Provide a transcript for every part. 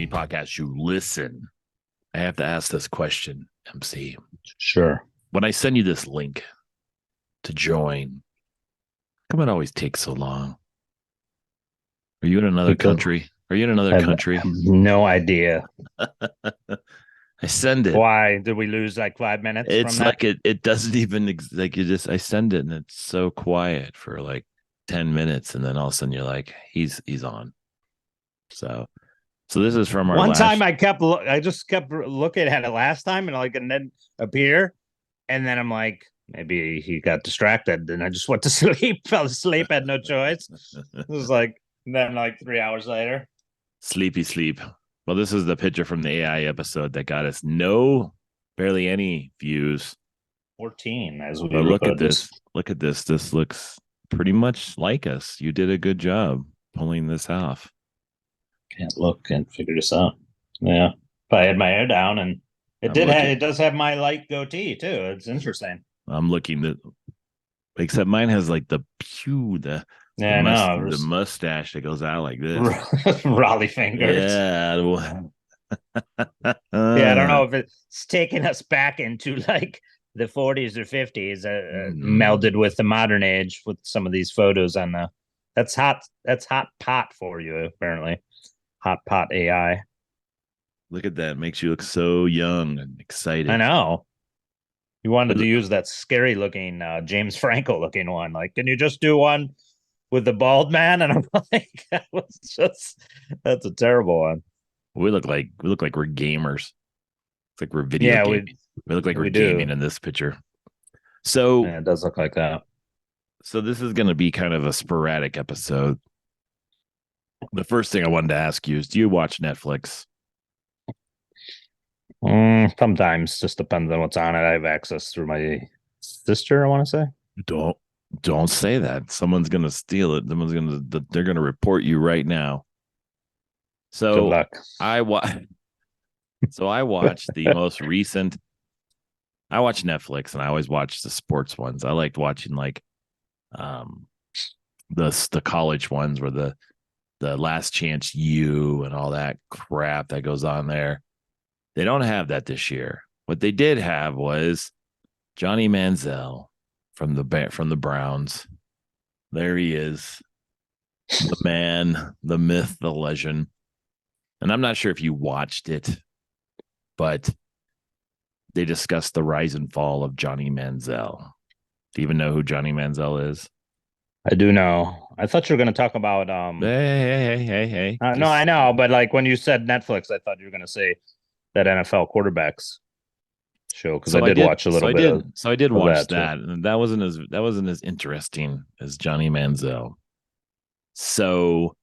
any podcast you listen, I have to ask this question, MC. Sure. When I send you this link to join, how come it always takes so long? Are you in another Because country? Are you in another I have country? no idea. I send it. Why did we lose like 5 minutes from It's that? like it doesn't even like you just I send it and it's so quiet for like 10 minutes and then all of a sudden you're like he's on. So this is from our One time last. I just kept looking at it last time and then appear. And then I'm like, maybe he got distracted. And I just went to sleep, fell asleep, had no choice. It was like, then like 3 hours later. Sleepy sleep. Well, this is the picture from the AI episode that got us barely any views. 14 as we But look at record this. this. Look at this. This looks pretty much like us. You did a good job pulling this off. Can't look and figure this out. Yeah. If I had my hair down and I'm looking. it does have my light goatee too. It's interesting. I'm looking that except mine has like Yeah, I know. the mustache that goes out like this. Raleigh fingers. Yeah. Yeah, I don't know if it's taking us back into like the 40s or 50s, melded with the modern age with some of these photos on the. That's hot. That's hot pot for you, apparently. Hot pot AI. Look at that. Makes you look so young and excited. I know. You wanted But to use that scary looking James Franco looking one. Like, can you just do one with the bald man? And I'm like, that's a terrible one. we look like we're gamers. It's like we're video Yeah, gaming. We look like we're we gaming do. in this picture. So Yeah, it does look like that. this is going to be kind of a sporadic episode. The first thing I wanted to ask you is, do you watch Netflix? Sometimes just depends on what's on it. I have access through my sister, I want to say. Don't don't say that. Someone's going to steal it. They're going to report you right now. Good So luck. I I watched the most recent. I watch Netflix and I always watch the sports ones. I liked watching like um the college ones where the Last Chance U and all that crap that goes on there. They don't have that this year. What they did have was Johnny Manziel from the Browns. There he is, the man, the myth, the legend. And I'm not sure if you watched it, but they discussed the rise and fall of Johnny Manziel. Do you even know who Johnny Manziel is? I do know. I thought you were going to talk about Hey. no, I Just know, but like when you said Netflix, I thought you were going to say that NFL quarterbacks show because I did watch a little bit so I did of watch that too. that, and that wasn't as interesting as Johnny Manziel. So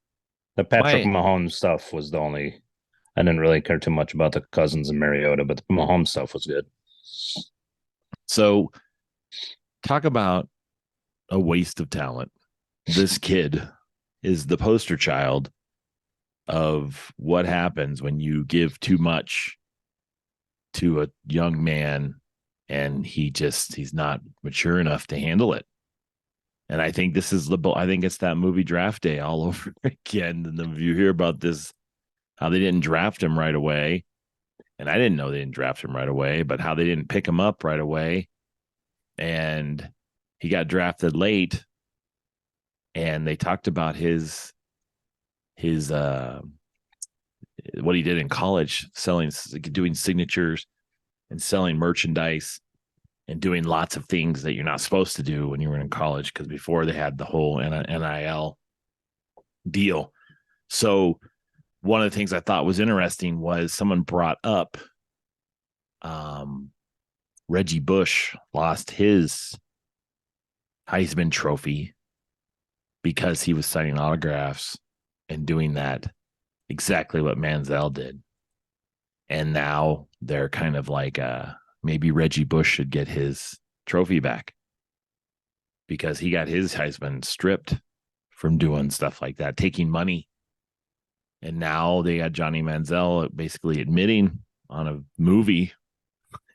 The Patrick my Mahomes stuff was the only. I didn't really care too much about the Cousins and Mariota, but the Mahomes stuff was good. so talk about a waste of talent. This kid is the poster child of what happens when you give too much to a young man and he's not mature enough to handle it. And I think I think it's that movie Draft Day all over again. And then you hear about this, how they didn't draft him right away. And I didn't know they didn't draft him right away, but how they didn't pick him up right away. And he got drafted late. And they talked about his what he did in college, doing signatures and selling merchandise and doing lots of things that you're not supposed to do when you were in college, because before they had the whole NIL deal. So one of the things I thought was interesting was someone brought up Reggie Bush lost his Heisman Trophy because he was signing autographs and doing that exactly what Manziel did. And now they're kind of like maybe Reggie Bush should get his trophy back because he got his Heisman stripped from doing stuff like that, taking money. And now they got Johnny Manziel basically admitting on a movie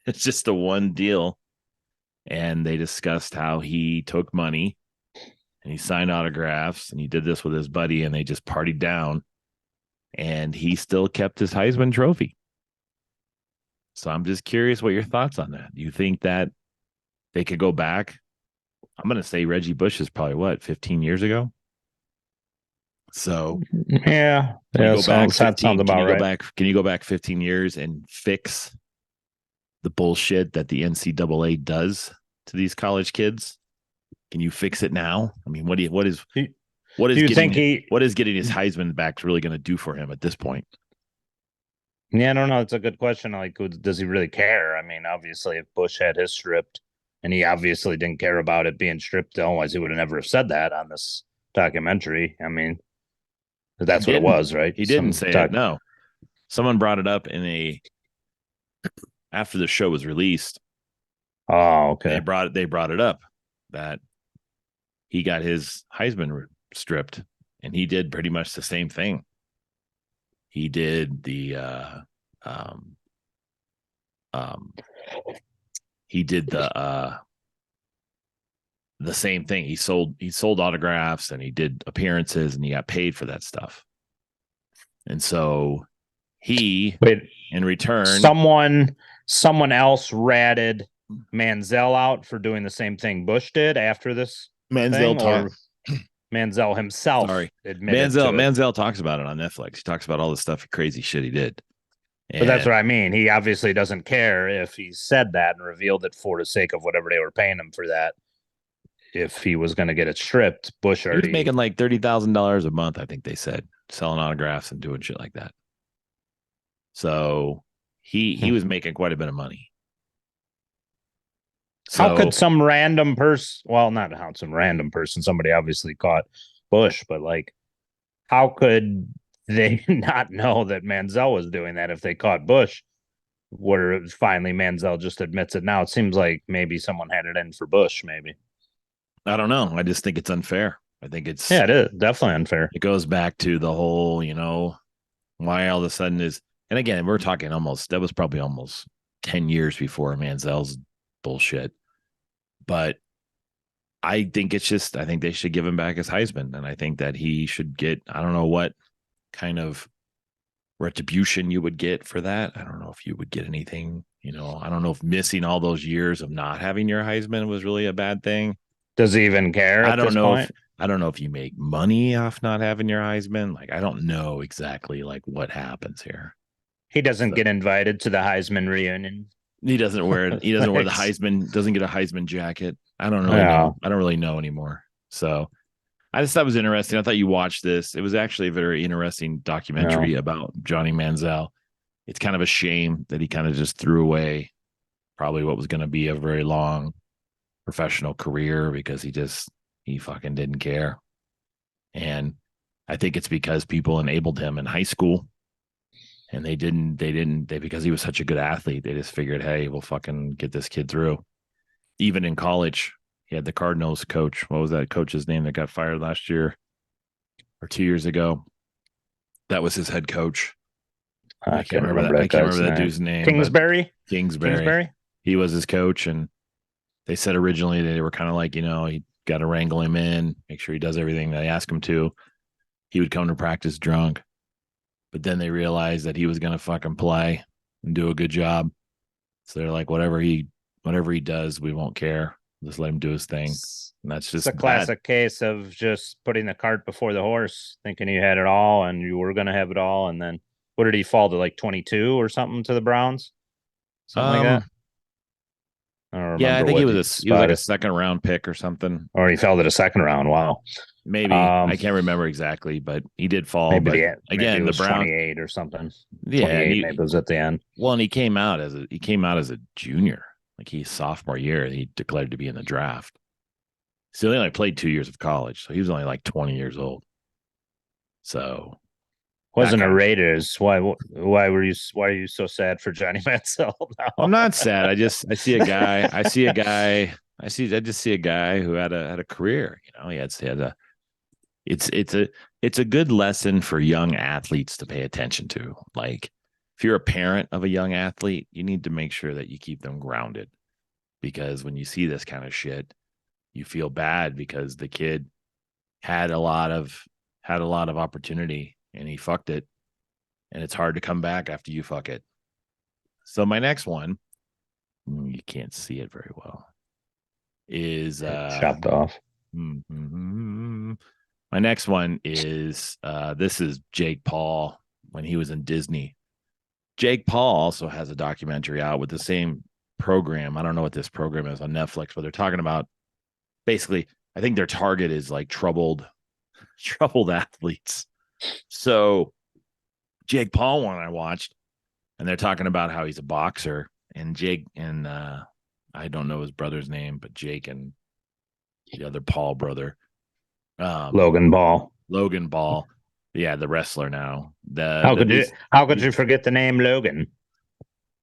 it's just a one deal. And they discussed how he took money and he signed autographs and he did this with his buddy and they just partied down. and he still kept his Heisman Trophy. So I'm just curious what your thoughts on that. Do you think that they could go back? I'm going to say Reggie Bush is probably what, 15 years ago? So Yeah, can we yeah, go back that sounds 15? Can about you go right. back? Can you go back 15 years and fix the bullshit that the NCAA does to these college kids? Can you fix it now? I mean, Do what do is you think he? getting his Heisman back really going to do for him at this point? Yeah, I don't know. It's a good question. Like, does he really care? I mean, obviously, if Bush had his stripped, and he obviously didn't care about it being stripped, otherwise he would have never said that on this documentary. I mean, He that's what it didn't. was, right? He didn't Some say it. talk. No, someone brought it up in a after the show was released. Oh, okay. They brought it up that he got his Heisman stripped, and he did pretty much the same thing. He did um, um, he did the same thing. He sold autographs and he did appearances and he got paid for that stuff. And so he, Wait, in return, someone else ratted Manziel out for doing the same thing Bush did after this Manziel thing, talk. or Manziel himself Sorry, admitted to it. Manziel talks about it on Netflix. He talks about all the stuff, crazy shit he did, But that's what and I mean. He obviously doesn't care if he said that and revealed it for the sake of whatever they were paying him for that. If he was going to get it stripped, Bush he was already. making like $30,000 a month. I think they said selling autographs and doing shit like that. So he was making quite a bit of money. How could So some random person, well, not how some random person, somebody obviously caught Bush, but like, how could they not know that Manziel was doing that if they caught Bush? Where finally Manziel just admits it now. It seems like maybe someone had it in for Bush, maybe. I don't know. I just think it's unfair. I think Yeah, it is definitely unfair. it goes back to the whole, why all of a sudden is, and again, we're talking that was probably almost 10 years before Manziel's bullshit. But I think they should give him back his Heisman. And I think that he should get, I don't know what kind of retribution you would get for that. I don't know if you would get anything, I don't know if missing all those years of not having your Heisman was really a bad thing. Does he even care I at don't this know if point? I don't know if you make money off not having your Heisman. Like I don't know exactly like what happens here. He doesn't So get invited to the Heisman reunion. he doesn't wear the Heisman, doesn't get a Heisman jacket. I don't really Yeah. know. I don't really know anymore. So I just thought it was interesting. I thought you watched this. It was actually a very interesting Yeah. documentary about Johnny Manziel. It's kind of a shame that he kind of just threw away probably what was going to be a very long professional career because he fucking didn't care. And I think it's because people enabled him in high school and they because he was such a good athlete, they just figured, hey, we'll fucking get this kid through. Even in college, he had the Cardinals coach. What was that coach's name that got fired last year or 2 years ago? That was his head coach. I I can't can't remember remember that. I that can't guy's remember that name. dude's name, but Kingsbury? Kingsbury. Kingsbury? He was his coach, and they said originally they were kind of like, he got to wrangle him in, make sure he does everything they ask him to. He would come to practice drunk, but then they realized that he was going to fucking play and do a good job. So they're like, whatever he does, we won't care. Just let him do his thing. And that's It's a just bad. classic case of just putting the cart before the horse, thinking you had it all and you were going to have it all. And then what did he fall to, like 22 or something to the Browns? Something like that. Um, I don't yeah, I remember think what he was like a spot, second round pick or something. or he fell to the second round. Wow. Maybe Um, I can't remember exactly, but he did fall. maybe But maybe it again, the was Brown, 28 or something. yeah, and 28 maybe it was at the end. well, and he came out as a junior, like he's sophomore year. He declared to be in the draft. So he only played 2 years of college, so he was only like 20 years old. So that Wasn't a kind of. Raiders. Why are you so sad for Johnny Manziel Well, I'm now? not sad. I see a guy. I just see a guy who had a career. He had a. It's a good lesson for young athletes to pay attention to. Like, if you're a parent of a young athlete, you need to make sure that you keep them grounded, because when you see this kind of shit, you feel bad because the kid had a lot of opportunity and he fucked it, and it's hard to come back after you fuck it. So my next one, you can't see it very well, is Chopped off. my next one is this is Jake Paul when he was in Disney. Jake Paul also has a documentary out with the same program. I don't know what this program is on Netflix, but they're talking about basically, I think their target is like troubled athletes. So Jake Paul one I watched, and they're talking about how he's a boxer, and Jake and I don't know his brother's name, but Jake and the other Paul brother, Logan Paul. Logan Paul, yeah, the wrestler now. How could you forget the name Logan?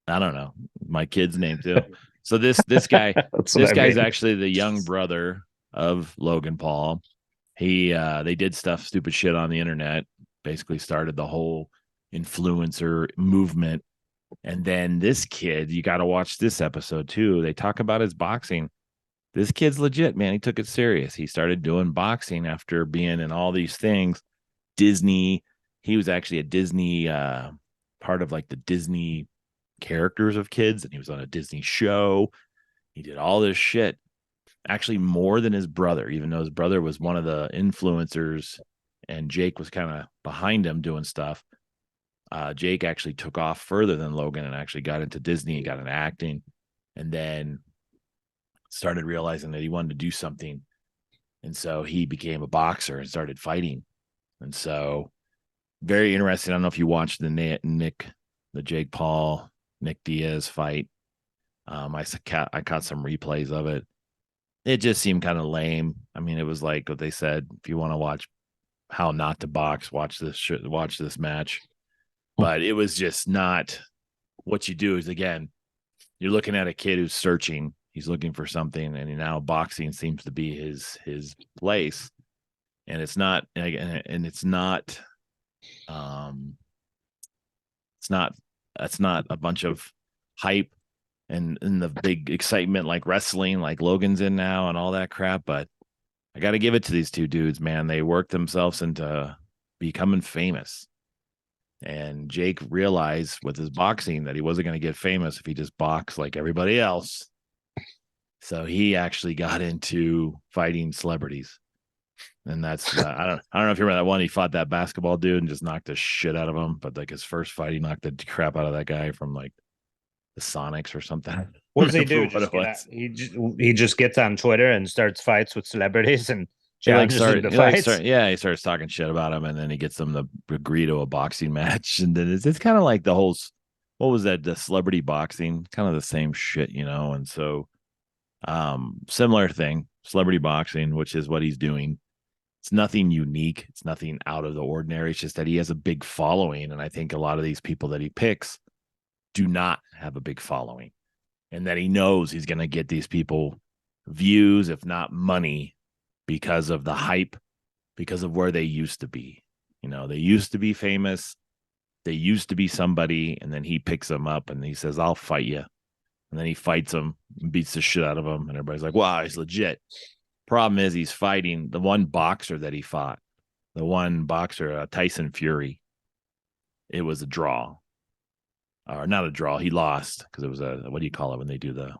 I don't know, my kid's name too. So this guy, this guy's actually the young brother of Logan Paul. He they did stupid shit on the internet, basically started the whole influencer movement. And then this kid, you got to watch this episode too. They talk about his boxing. This kid's legit, man. He took it serious. He started doing boxing after being in all these things. Disney. He was actually a Disney part of like the Disney characters of kids, and he was on a Disney show. He did all this shit, actually more than his brother, even though his brother was one of the influencers and Jake was kind of behind him doing stuff. Jake actually took off further than Logan and actually got into Disney and got into acting, and then started realizing that he wanted to do something. And so he became a boxer and started fighting. And so very interesting. I don't know if you watched the Jake Paul, Nick Diaz fight. I caught some replays of it. It just seemed kind of lame. I mean, it was like what they said, if you want to watch how not to box, watch this match. But it was just not what you do. Is again, you're looking at a kid who's searching. He's looking for something, and now boxing seems to be his place. And it's not, it's not a bunch of hype and the big excitement like wrestling, like Logan's in now and all that crap. But I got to give it to these two dudes, man. They worked themselves into becoming famous. And Jake realized with his boxing that he wasn't going to get famous if he just boxed like everybody else. So he actually got into fighting celebrities. And that's I don't know if you remember that one. He fought that basketball dude and just knocked the shit out of him. But like his first fight, he knocked the crap out of that guy from like the Sonics or something. What does he do? He just gets on Twitter and starts fights with celebrities and challenges them to fights. He starts talking shit about him, and then he gets them to agree to a boxing match. And then it's kind of like the whole, what was that? The celebrity boxing, kind of the same shit, you know. And so, similar thing, celebrity boxing, which is what he's doing. It's nothing unique. It's nothing out of the ordinary. It's just that he has a big following, and I think a lot of these people that he picks do not have a big following, and that he knows he's going to get these people views, if not money, because of the hype, because of where they used to be. You know, they used to be famous. They used to be somebody, and then he picks them up and he says, I'll fight you. And then he fights them and beats the shit out of them. And everybody's like, wow, he's legit. Problem is he's fighting the one boxer that he fought, the one boxer, Tyson Fury. It was a draw. Or not a draw. He lost because it was what do you call it when they do the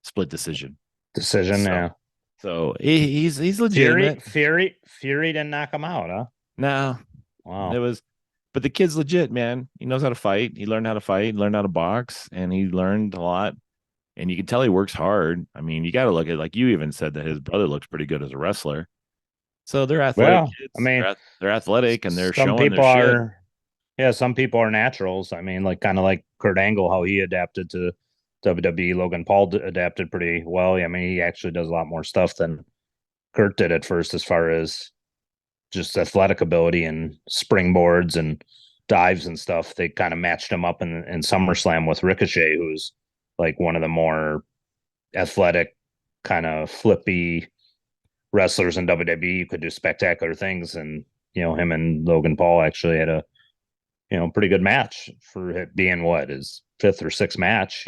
split decision? Yeah. So he's legitimate. Fury didn't knock him out, huh? No. Wow. But the kid's legit, man. He knows how to fight. He learned how to fight, learned how to box, and he learned a lot. And you can tell he works hard. I mean, you got to look at, like you even said, that his brother looks pretty good as a wrestler. So they're athletic kids. I mean, they're athletic and they're showing their shit. Yeah, some people are naturals. I mean, like kind of like Kurt Angle, how he adapted to WWE. Logan Paul adapted pretty well. I mean, he actually does a lot more stuff than Kurt did at first, as far as just athletic ability and springboards and dives and stuff. They kind of matched him up in SummerSlam with Ricochet, who's like one of the more athletic, kind of flippy wrestlers in WWE. You could do spectacular things, and him and Logan Paul actually had a pretty good match for it being his fifth or sixth match,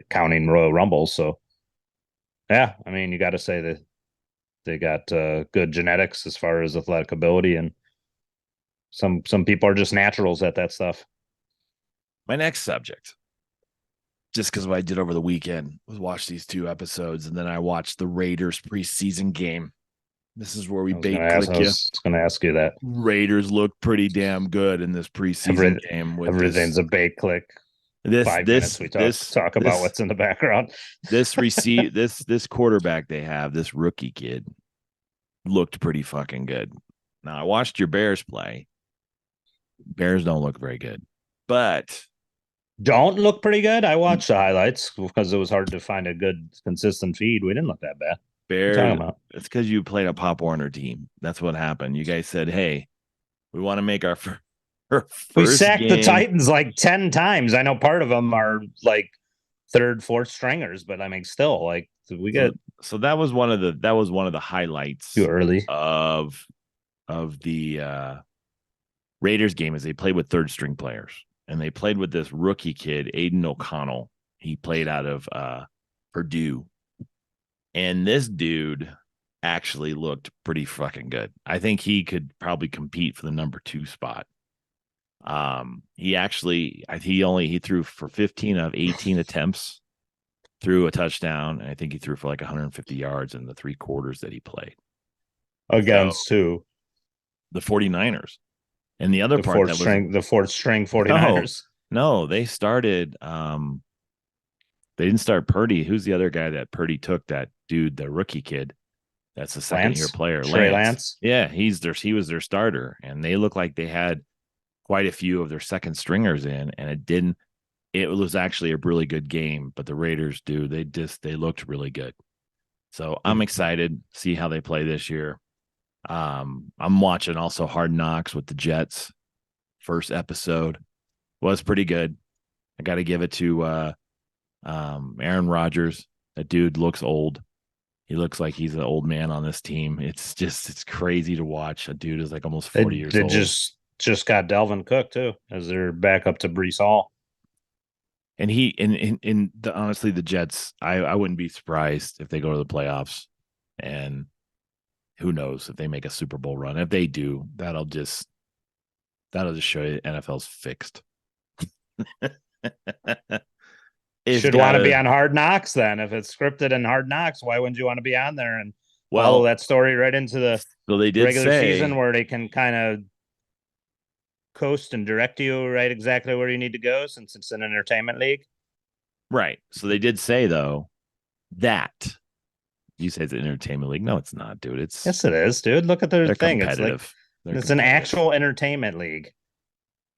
counting Royal Rumble. So yeah, I mean, you got to say that they got good genetics as far as athletic ability, and Some people are just naturals at that stuff. My next subject, just because what I did over the weekend was watch these 2 episodes, and then I watched the Raiders preseason game. This is where we bait I click you. was gonna ask you that. Raiders look pretty damn good in this preseason game with Everything's this a bait click. this 5 minutes this we this talk about this what's in the background. this quarterback they have, this rookie kid, looked pretty fucking good. Now I watched your Bears play. Bears don't look very good, but Don't look pretty good. I watched the highlights because it was hard to find a good consistent feed. We didn't look that bad. What are you Bears. talking about? It's because you played a Pop Warner team. That's what happened. You guys said, "Hey, we want to make our We first sacked the game." Titans like 10 times. I know part of them are like third, fourth stringers, but I mean, still, like we get So that was one of the highlights too early. of the Raiders game is they played with third string players, and they played with this rookie kid, Aiden O'Connell. He played out of Purdue, and this dude actually looked pretty fucking good. I think he could probably compete for the number 2 spot. He threw for 15 of 18 attempts, threw a touchdown, and I think he threw for like 150 yards in the 3 quarters that he played Against who? the 49ers. And the other part that was the fourth string 49ers. No, they didn't start Purdy. Who's the other guy that Purdy took? That dude, the rookie kid. That's the second-year player, Trey Lance. Yeah, he was their starter, and they looked like they had quite a few of their second stringers in, and it was actually a really good game. But the Raiders, they looked really good. So I'm excited to see how they play this year. I'm watching also Hard Knocks with the Jets. First episode was pretty good. I got to give it to Aaron Rodgers. That dude looks old. He looks like he's an old man on this team. It's crazy to watch. A dude is like almost 40 years old. Just got Delvin Cook too as their backup to Brees Hall. And honestly, the Jets, I wouldn't be surprised if they go to the playoffs. And who knows if they make a Super Bowl run. If they do, that'll just show you NFL's fixed. Should want to be on Hard Knocks then. If it's scripted in Hard Knocks, why wouldn't you want to be on there and follow that story right into the regular season where they can kind of coast and direct you right exactly where you need to go since it's an entertainment league? Right. So they did say, though, that you say it's an entertainment league. No, it's not, dude. Yes, it is, dude. Look at their thing. It's like it's an actual entertainment league.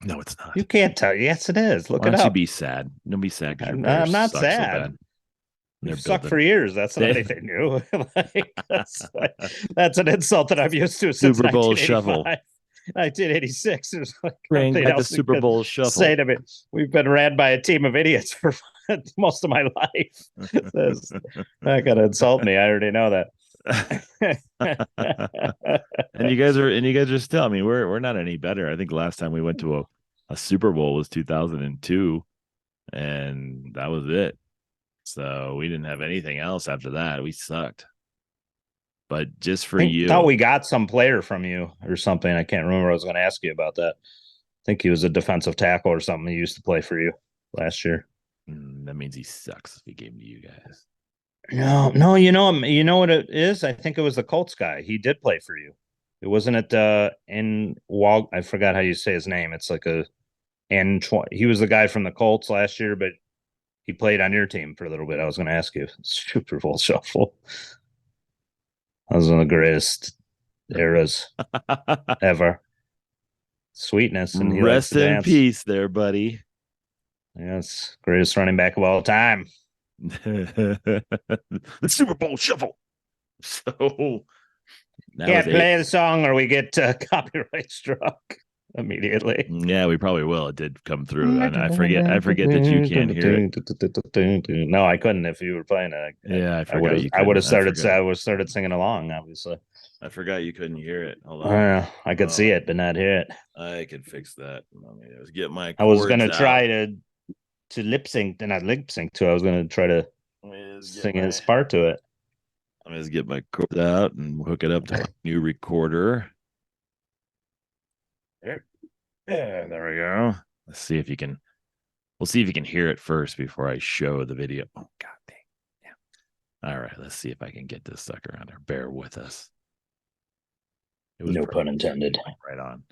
No, it's not. You can't tell. Yes, it is. Look it up. You be sad. Don't be sad because I'm not sad. You suck for years. That's not anything new. That's an insult that I'm used to since Super Bowl shuffle. 1986. It was like bring back the Super Bowl shuffle. Say to me, we've been ran by a team of idiots for most of my life. Not gonna insult me. I already know that. and you guys are still. I mean, we're not any better. I think last time we went to a Super Bowl was 2002, and that was it. So we didn't have anything else after that. We sucked. But just for you, I thought we got some player from you or something. I can't remember. I was going to ask you about that. I think he was a defensive tackle or something. He used to play for you last year. That means he sucks if he gave him to you guys. No, you know what it is? I think it was the Colts guy. He did play for you. It wasn't I forgot how you say his name. It's like he was the guy from the Colts last year, but he played on your team for a little bit. I was going to ask you. Super Bowl shuffle. That was one of the greatest eras ever. Sweetness and rest in peace, there, buddy. Yes, greatest running back of all time. The Super Bowl shuffle. So can't play the song or we get copyright struck immediately. Yeah, we probably will. It did come through, and I forget that you can't hear it. No, I couldn't if you were playing it. Yeah, I would have started singing along. Obviously, I forgot you couldn't hear it. Hold on, I could see it, but not hear it. I could fix that. Let me just get my. I was gonna try to lip sync, and not lip sync to. I was gonna try to sing his part to it. Let me just get my cords out and hook it up to my new recorder. Yeah, there we go. Let's see if you can. We'll see if you can hear it first before I show the video. Oh God dang! Yeah. All right. Let's see if I can get this sucker on there. Bear with us. It was No pun perfect. intended. Right on.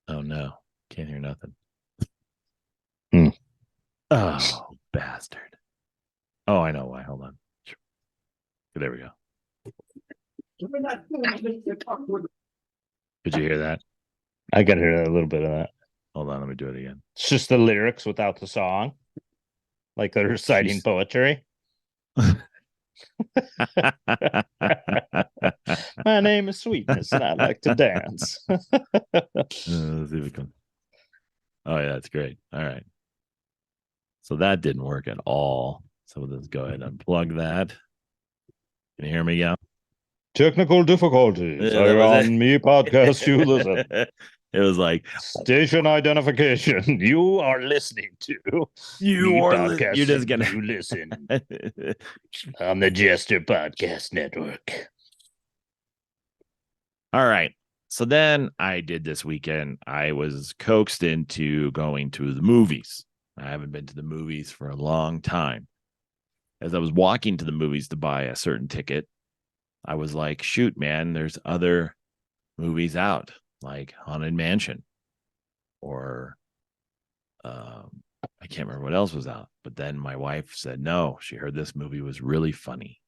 Oh no! Can't hear nothing. Hmm. Oh bastard! Oh, I know why. Hold on. There we go. Did you hear that? I got to hear a little bit of that. Hold on. Let me do it again. It's just the lyrics without the song, like they're reciting Jeez. poetry. My name is Sweetness, and I like to dance. Let's see if we can. Oh yeah, that's great. All right. So that didn't work at all. So let's go ahead and unplug that. Can you hear me now? Technical difficulties Yeah, that are was on me podcast. You listen. it. It was like Station identification. You are listening to you me are podcast. you're just gonna You listen on the Jester Podcast Network. All right. So then I did this weekend. I was coaxed into going to the movies. I haven't been to the movies for a long time. As I was walking to the movies to buy a certain ticket, I was like, shoot, man, there's other movies out, like Haunted Mansion or I can't remember what else was out. But then my wife said, no, she heard this movie was really funny.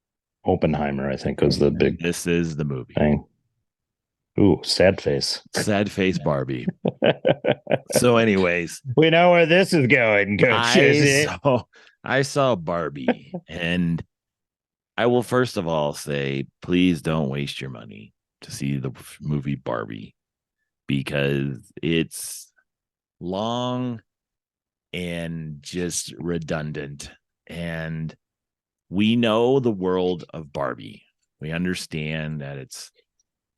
Oppenheimer, I think, was the big This is the movie. thing. Ooh, sad face. Sad face Barbie. So, anyways, we know where this is going, I saw Barbie, and I will first of all say, please don't waste your money to see the movie Barbie because it's long and just redundant. And we know the world of Barbie. We understand that it's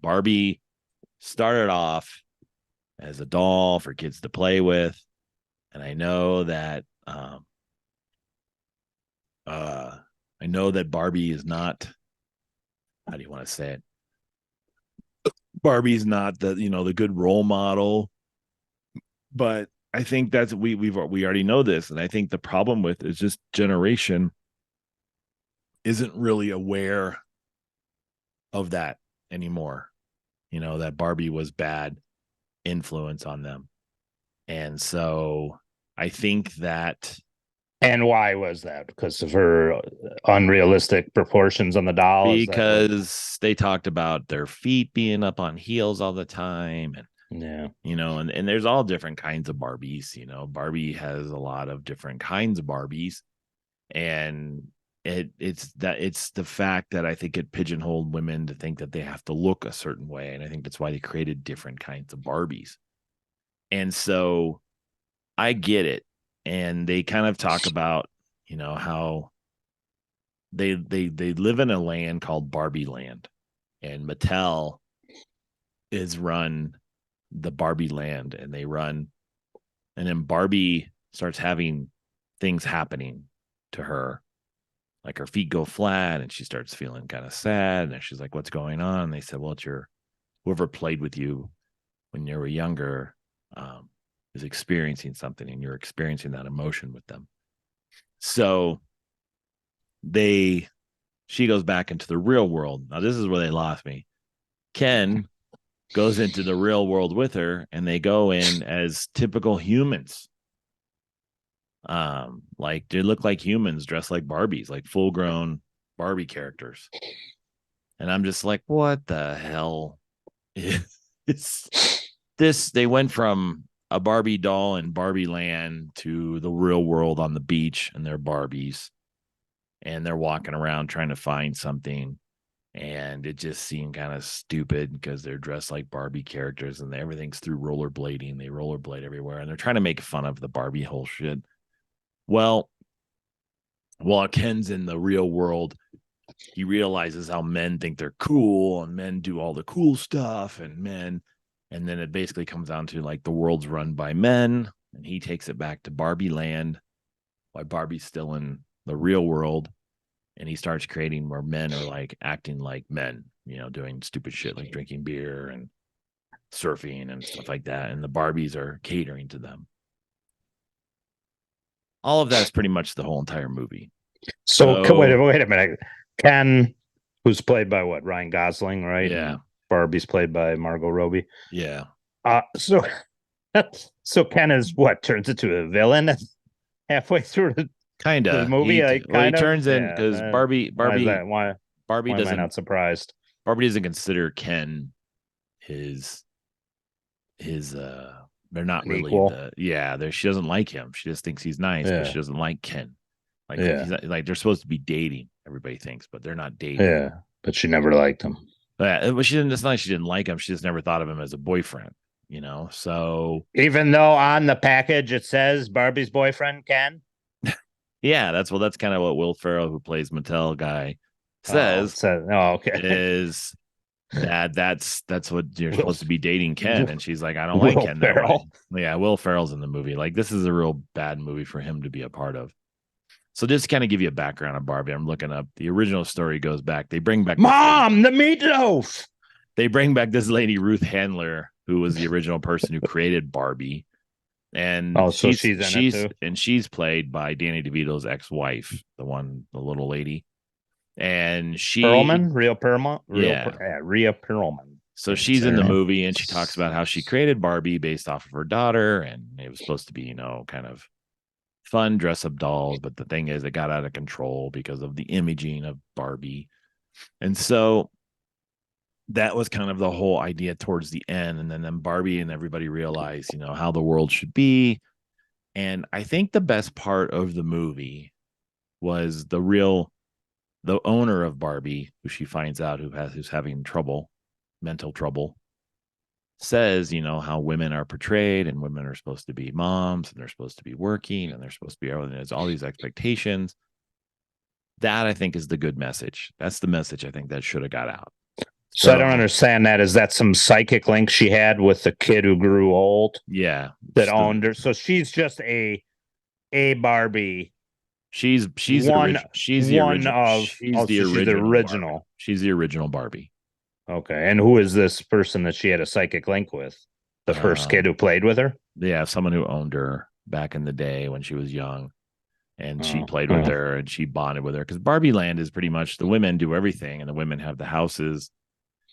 Barbie started off as a doll for kids to play with. And I know that Barbie is not, how do you want to say it? Barbie's not the good role model, but I think that's we already know this, and I think the problem with is just generation isn't really aware of that anymore. That Barbie was bad influence on them, and so I think that. And why was that? Because of her unrealistic proportions on the doll? Because they talked about their feet being up on heels all the time, and yeah, and there's all different kinds of Barbies. Barbie has a lot of different kinds of Barbies, and it's the fact that I think it pigeonholed women to think that they have to look a certain way, and I think that's why they created different kinds of Barbies. And so I get it, and they kind of talk about how they live in a land called Barbie Land, and Mattel is run the Barbie Land, and then Barbie starts having things happening to her, like her feet go flat, and she starts feeling kind of sad, and she's like, "What's going on?" And they said, "Well, it's whoever played with you when you were younger is experiencing something, and you're experiencing that emotion with them." So she goes back into the real world. Now, this is where they lost me. Ken goes into the real world with her, and they go in as typical humans. Like they look like humans dressed like Barbies, like full grown Barbie characters. And I'm just like, what the hell is this? They went from a Barbie doll in Barbie land to the real world on the beach, and they're Barbies, and they're walking around trying to find something. And it just seemed kind of stupid because they're dressed like Barbie characters, and everything's through rollerblading. They rollerblade everywhere, and they're trying to make fun of the Barbie whole shit. Well, while Ken's in the real world, he realizes how men think they're cool, and men do all the cool stuff, and then it basically comes down to like the world's run by men, and he takes it back to Barbie land while Barbie's still in the real world. And he starts creating where men are like acting like men, doing stupid shit like drinking beer and surfing and stuff like that, and the Barbies are catering to them. All of that's pretty much the whole entire movie. So wait a minute. Ken, who's played by what? Ryan Gosling, right? Yeah. And Barbie's played by Margot Robbie. Yeah. So so Ken is what turns into a villain halfway through the movie. He turns in because Barbie why is that? Why doesn't, am I not surprised? Barbie doesn't consider Ken his they're not really equal. She doesn't like him. She just thinks he's nice, but she doesn't like Ken. Like he's not, like they're supposed to be dating, everybody thinks, but they're not dating. Yeah, but she never liked him. But she didn't. It's not like she didn't like him. She just never thought of him as a boyfriend. So even though on the package it says Barbie's boyfriend Ken. Yeah, that's kind of what Will Ferrell, who plays Mattel guy, says. Okay. Is that's what you're supposed to be dating Ken, and she's like, I don't like Ken that way. Yeah, Will Ferrell's in the movie. Like, this is a real bad movie for him to be a part of. So just to kind of give you a background on Barbie, I'm looking up the original story. Goes back. They bring back Mom, the meatloaf. They bring back this lady Ruth Handler, who was the original person who created Barbie, and she's played by Danny DeVito's ex-wife, the little lady, and Rhea Perlman. So she's in the movie, and she talks about how she created Barbie based off of her daughter, and it was supposed to be, kind of fun dress-up dolls, but the thing is, it got out of control because of the imaging of Barbie, and so that was kind of the whole idea towards the end. And then Barbie and everybody realized, how the world should be. And I think the best part of the movie was the owner of Barbie, who she finds out who's having mental trouble, says, how women are portrayed, and women are supposed to be moms, and they're supposed to be working, and they're supposed to be everything. There's all these expectations. That, I think, is the good message. That's the message I think that should have got out. So I don't understand that. Is that some psychic link she had with the kid who grew old? Yeah. That owned her. So she's just a Barbie. She's the original. She's the original Barbie. Okay. And who is this person that she had a psychic link with? The first kid who played with her? Yeah, someone who owned her back in the day when she was young. And she played with her, and she bonded with her, because Barbie Land is pretty much the women do everything, and the women have the houses.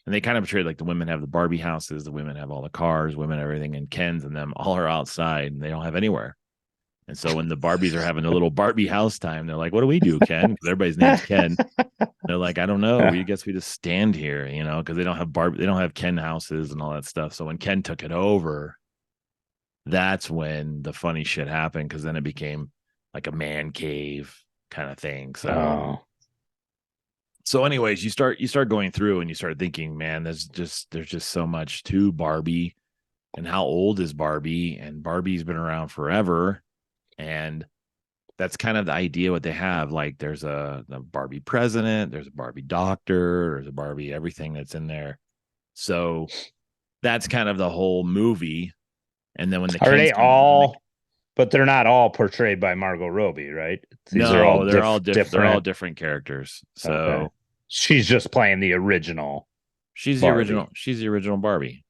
And they kind of portray like the women have the Barbie houses, the women have all the cars, women everything, and Ken's and them all are outside, and they don't have anywhere. And so when the Barbies are having a little Barbie house time, they're like, "What do we do, Ken?" Because everybody's name's Ken. They're like, "I don't know. We guess we just stand here, because they don't have Ken houses and all that stuff." So when Ken took it over, that's when the funny shit happened, because then it became like a man cave kind of thing. So anyways, you start going through, and you start thinking, man, there's just so much to Barbie, and how old is Barbie? And Barbie's been around forever. And that's kind of the idea what they have. Like, there's a Barbie president, there's a Barbie doctor, there's a Barbie everything that's in there. So that's kind of the whole movie. And then when but they're not all portrayed by Margot Robbie, right? They're all different characters. So she's just playing the original. She's the original Barbie.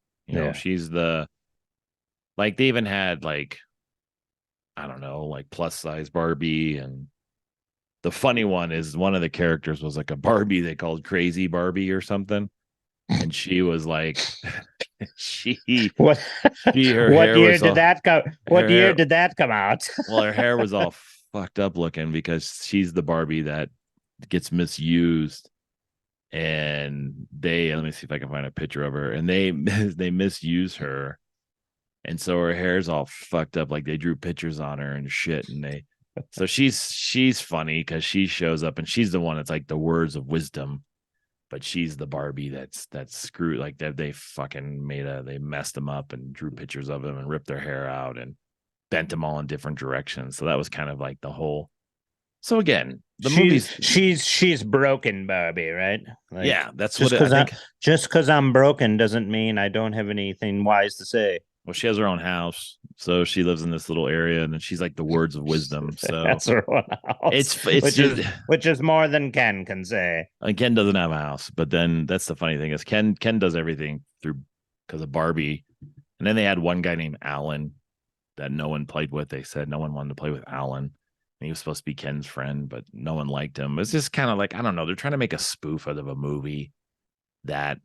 She's they even had I don't know, plus size Barbie. And the funny one is, one of the characters was like a Barbie they called Crazy Barbie or something. And she was like, what year did that come out? Well, her hair was all fucked up looking, because she's the Barbie that gets misused. And let me see if I can find a picture of her, and they misuse her. And so her hair's all fucked up. Like, they drew pictures on her and shit. And so she's funny, because she shows up, and she's the one that's like the words of wisdom. But she's the Barbie that's screwed. Like, they fucking they messed them up and drew pictures of them and ripped their hair out and bent them all in different directions. So that was kind of like the whole. So again, she's broken Barbie, right? Yeah, that's what I think. Just because I'm broken doesn't mean I don't have anything wise to say. Well, she has her own house, so she lives in this little area, and then she's like the words of wisdom. So that's her own house. Which is more than Ken can say. And Ken doesn't have a house, but then that's the funny thing is Ken does everything through because of Barbie. And then they had one guy named Alan that no one played with. They said no one wanted to play with Alan. And he was supposed to be Ken's friend, but no one liked him. It's just kind of like, I don't know. They're trying to make a spoof out of a movie that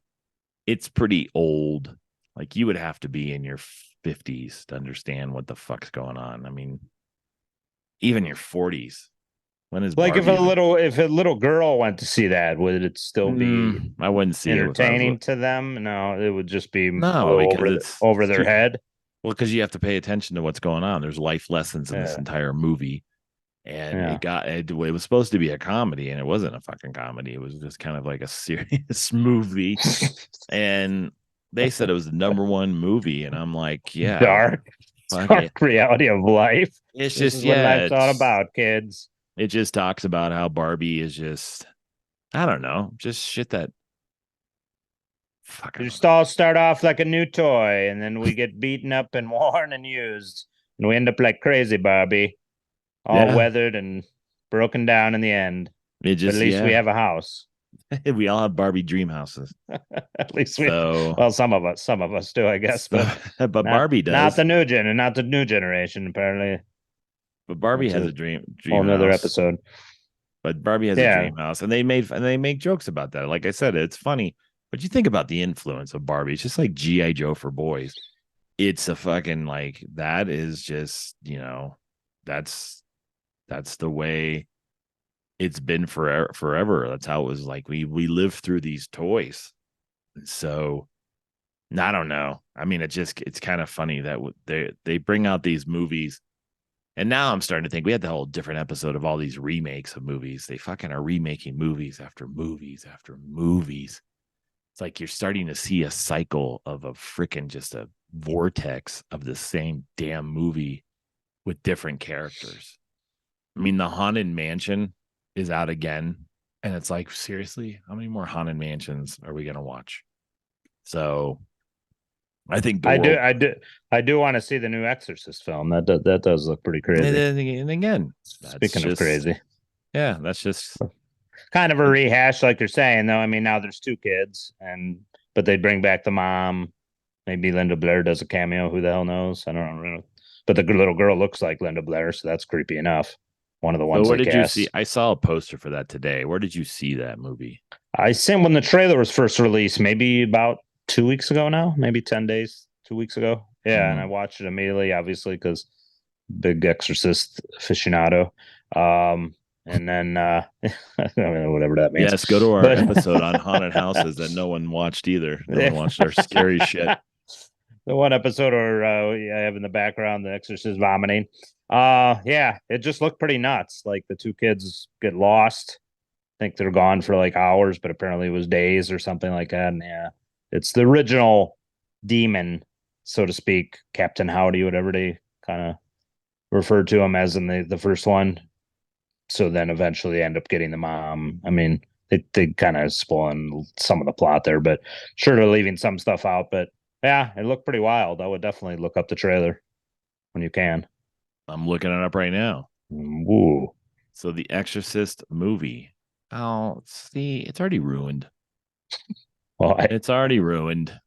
it's pretty old. Like you would have to be in your 50s to understand what the fuck's going on. I mean, even your 40s. When is Like Barbie? if a little girl went to see that, would it still be I wouldn't see it if I was. entertaining to them? No, it would just be No, because over it's their too. head. Well, because you have to pay attention to what's going on. There's life lessons in this Yeah, entire movie, and yeah. it was supposed to be a comedy, and it wasn't a fucking comedy. It was just kind of like a serious movie, and they said it was the #1 movie, and I'm like, yeah, Dark, fuck it. dark reality of life. It's This just is what yeah, life's all about, kids. it just talks about how Barbie is just I don't know, just shit that fuck I don't Just know. all start off like a new toy, and then we get beaten up and worn and used, and we end up like crazy Barbie, all Yeah, weathered and broken down in the end. it But at just least we yeah, have a house. we all have Barbie dream houses. At least we, So, well, some of us do, I guess, so but but Barbie not does. the not the new generation. Apparently, But Barbie that's has a a dream whole nother house. episode. But Barbie has a Yeah, dream house, and they make jokes about that. Like I said, it's funny. But you think about the influence of Barbie. It's just like GI Joe for boys. It's a fucking like that is just that's that's the way it's been forever. That's how it was like we lived through these toys. So I don't know. I mean, it's kind of funny that they bring out these movies. And now I'm starting to think we had the whole different episode of all these remakes of movies. They fucking are remaking movies after movies after movies. It's like you're starting to see a cycle of a freaking just a vortex of the same damn movie with different characters. I mean, the Haunted Mansion is out again. And it's like, seriously, how many more Haunted Mansions are we going to watch? So I think the world, I do want to see the new Exorcist film. That does look pretty crazy. and again, that's Speaking of just, crazy, yeah, that's just, kind of a rehash, like you're saying, though. I mean, now there's two kids, and but they bring back the mom. Maybe Linda Blair does a cameo. Who the hell knows? I don't know. But the little girl looks like Linda Blair, so that's creepy enough. One of the so ones where they did you see? cast. I saw a poster for that today. Where did you see that movie? I seen when the trailer was first released, maybe about 2 weeks ago now, maybe 10 days, 2 weeks ago. Yeah, and I watched it immediately, obviously, because big Exorcist aficionado. And then I don't know, whatever that means. Yes, go to our But episode on haunted houses that no one watched either. No one watched our scary shit. The one episode where I have in the background the Exorcist vomiting. Yeah, it just looked pretty nuts. Like the two kids get lost. I think they're gone for like hours, but apparently it was days or something like that. And yeah, it's the original demon, so to speak, Captain Howdy, whatever they kind of referred to him as in the first one. So then eventually end up getting the mom. I mean, they kind of spoiling some of the plot there, but sure they're leaving some stuff out. But yeah, it looked pretty wild. I would definitely look up the trailer when you can. I'm looking it up right now. Woo. So the Exorcist movie. Oh, see, it's already ruined. Well, It's already ruined.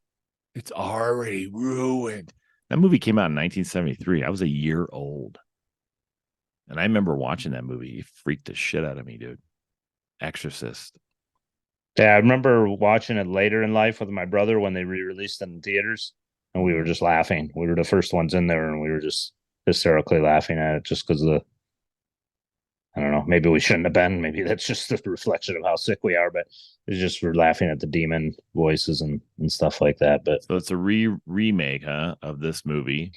It's already ruined. That movie came out in 1973. I was a year old. And I remember watching that movie. It freaked the shit out of me, dude. Exorcist. yeah, I remember watching it later in life with my brother when they re-released it in theaters, and we were just laughing. We were the first ones in there, and we were just hysterically laughing at it just because of the. I don't know. Maybe we shouldn't have been. Maybe that's just a reflection of how sick we are. But it's just we're laughing at the demon voices and stuff like that. But So it's a remake, huh, of this movie.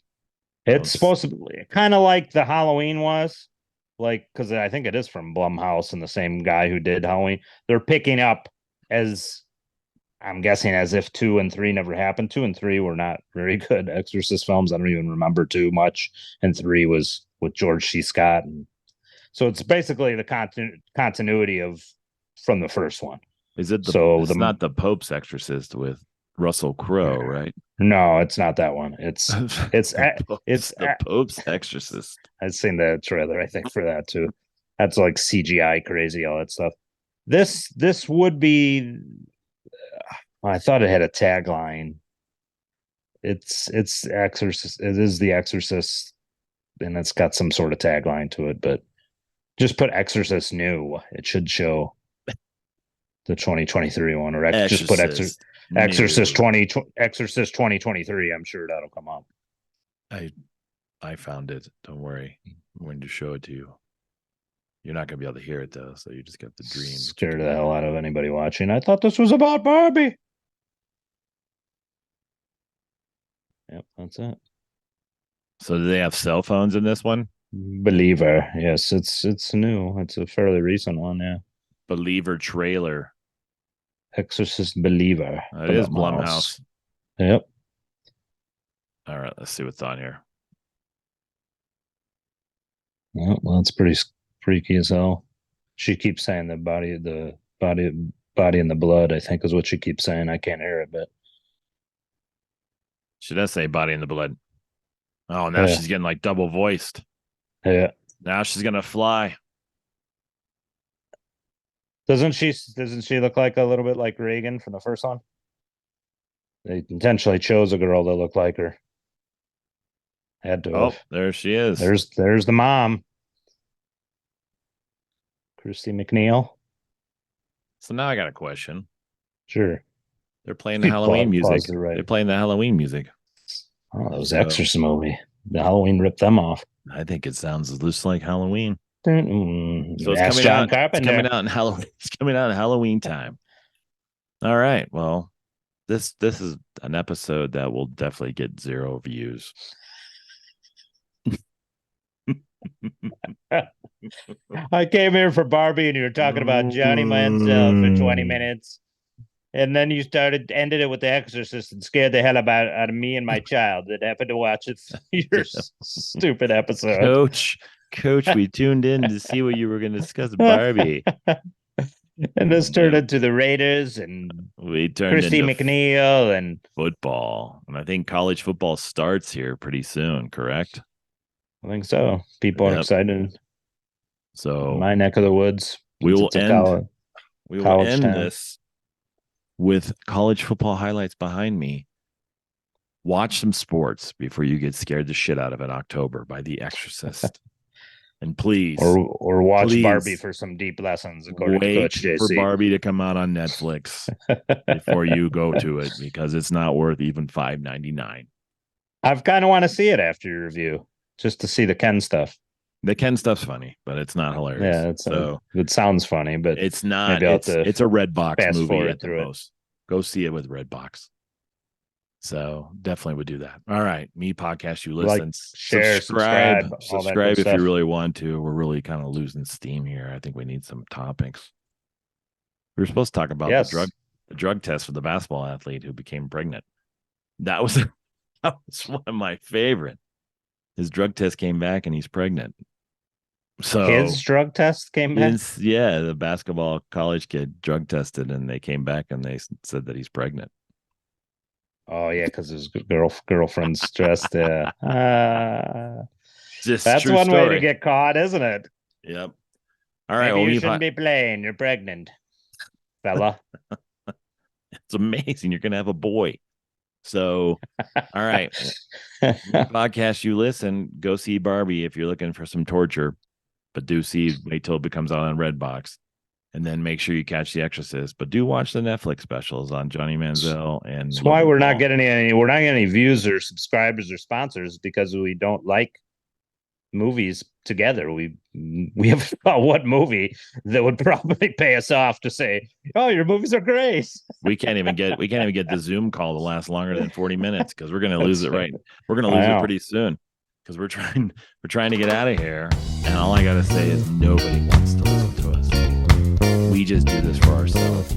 Oh, it's supposed to be kind of like the Halloween was, like because I think it is from Blumhouse and the same guy who did Halloween. They're picking up as I'm guessing as if 2 and 3 never happened. 2 and 3 were not very good Exorcist films. I don't even remember too much. And 3 was with George C. Scott, and so it's basically the continuity of from the first one. is it the? So It's the not the Pope's Exorcist with Russell Crowe, right? no, it's not that one. It's it's The Pope's Exorcist. I've seen the trailer, I think, for that too. That's like CGI crazy, all that stuff. This would be I thought it had a tagline. It's Exorcist. It is The Exorcist, and it's got some sort of tagline to it. But just put Exorcist new. It should show the 2023 one, or just put Exorcist 2023. I'm sure that'll come up. I found it. Don't worry. I'm going to show it to you. You're not going to be able to hear it though, so you just got the dream. Scared the hell out of anybody watching. I thought this was about Barbie. Yep, that's it. So do they have cell phones in this one? Believer. Yes, it's new. It's a fairly recent one, yeah. Believer trailer. Exorcist Believer. It is Blumhouse. Yep. All right, let's see what's on here. Well, it's pretty freaky as hell. She keeps saying the body and the blood, I think is what she keeps saying. I can't hear it, but she does say body and the blood. Oh, now she's getting like double voiced. Yeah. Now she's gonna fly. Doesn't she look like a little bit like Reagan from the first one? They intentionally chose a girl that looked like her. Had to. Oh, there she is. There's the mom. Christy McNeil. So now I got a question. Sure. They're playing the Halloween music. Right. They're playing the Halloween music. Oh, that was Exorcist movie. The Halloween ripped them off. I think it sounds just like Halloween. So it's coming out. It's coming out in Halloween. It's coming out in Halloween time. All right. Well, this is an episode that will definitely get 0 views. I came here for Barbie, and you were talking about Johnny Manziel for 20 minutes, and then you ended it with The Exorcist and scared the hell out of me and my child that happened to watch it. Your stupid episode, Coach. We tuned in to see what you were going to discuss, Barbie, and this turned into the Raiders, and we turned Christy into McNeil and football, and I think college football starts here pretty soon. Correct? I think so. People are excited. So my neck of the woods. We will end this with college football highlights behind me. Watch some sports before you get scared the shit out of in October by The Exorcist. And please, or watch Barbie for some deep lessons. According to Coach JC. For Barbie to come out on Netflix before you go to it, because it's not worth even $5.99. I've kind of want to see it after your review, just to see the Ken stuff. The Ken stuff's funny, but it's not hilarious. Yeah, it sounds funny, but it's not. It's a Redbox movie at the most. Go see it with Redbox. So definitely would do that. All right, me podcast. You listen, share, subscribe if you really want to. We're really kind of losing steam here. I think we need some topics. We were supposed to talk about the drug test for the basketball athlete who became pregnant. That was one of my favorite. His drug test came back and he's pregnant. So his drug test came back? The basketball college kid drug tested and they came back and they said that he's pregnant. Oh, yeah, because his girlfriend's stressed. That's one way to get caught, isn't it? Yep. All right. Maybe you shouldn't be playing. You're pregnant, fella. It's amazing. You're going to have a boy. So, all right. Podcast, you listen. Go see Barbie if you're looking for some torture. But wait till it becomes out on Redbox. And then make sure you catch The Exorcist. But do watch the Netflix specials on Johnny Manziel. And that's why we're not getting any views or subscribers or sponsors, because we don't like movies together. We have what movie that would probably pay us off to say, "Oh, your movies are great." We can't even get the Zoom call to last longer than 40 minutes because we're going to lose it right. We're going to lose it pretty soon because we're trying to get out of here. And all I got to say is nobody wants to listen to us. We just do this for ourselves.